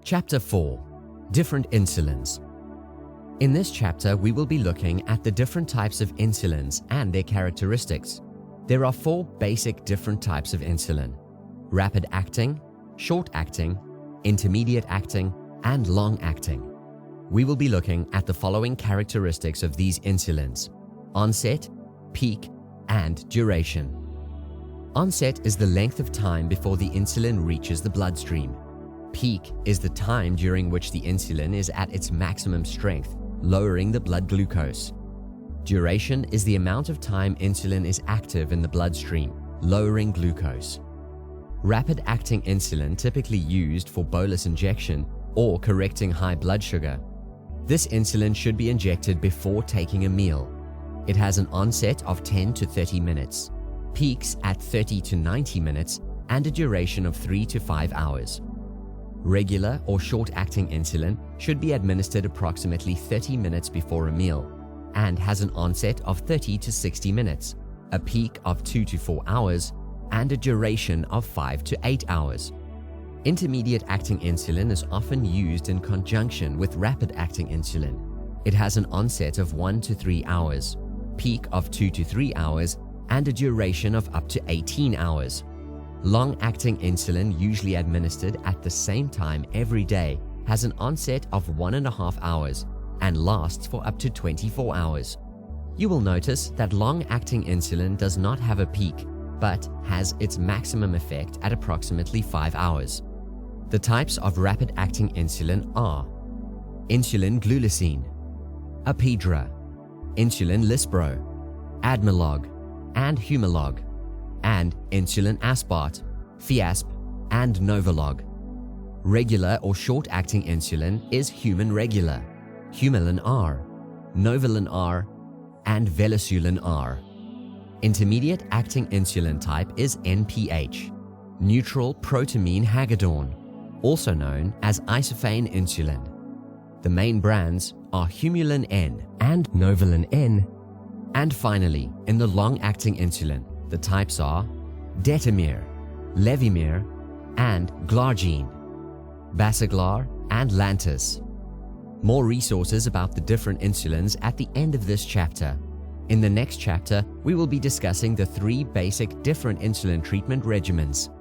Chapter 4. Different insulins. In this chapter, we will be looking at the different types of insulins and their characteristics. There are 4 basic different types of insulin: rapid-acting, short-acting, intermediate-acting, and long-acting. We will be looking at the following characteristics of these insulins: onset, peak, and duration. Onset is the length of time before the insulin reaches the bloodstream. Peak is the time during which the insulin is at its maximum strength, lowering the blood glucose. Duration is the amount of time insulin is active in the bloodstream, lowering glucose. Rapid-acting insulin typically used for bolus injection or correcting high blood sugar. This insulin should be injected before taking a meal. It has an onset of 10 to 30 minutes, peaks at 30 to 90 minutes, and a duration of 3 to 5 hours. Regular or short-acting insulin should be administered approximately 30 minutes before a meal and has an onset of 30 to 60 minutes, a peak of 2 to 4 hours, and a duration of 5 to 8 hours. Intermediate-acting insulin is often used in conjunction with rapid-acting insulin. It has an onset of 1 to 3 hours, peak of 2 to 3 hours, and a duration of up to 18 hours. Long-acting insulin, usually administered at the same time every day, has an onset of 1.5 hours and lasts for up to 24 hours. You will notice that long-acting insulin does not have a peak, but has its maximum effect at approximately 5 hours. The types of rapid-acting insulin are insulin glulicine, Apidra, insulin lispro, Admelog, and Humalog, and insulin aspart, Fiasp, and Novolog. Regular or short-acting insulin is human regular, Humulin R, Novolin R, and Velosulin R. Intermediate-acting insulin type is NPH, neutral protamine hagedorn, also known as isophane insulin. The main brands are Humulin N and Novolin N. And finally, in the long-acting insulin, the types are Detamir, Levemir, and Glargine, Basaglar, and Lantus. More resources about the different insulins at the end of this chapter. In the next chapter, we will be discussing the 3 basic different insulin treatment regimens.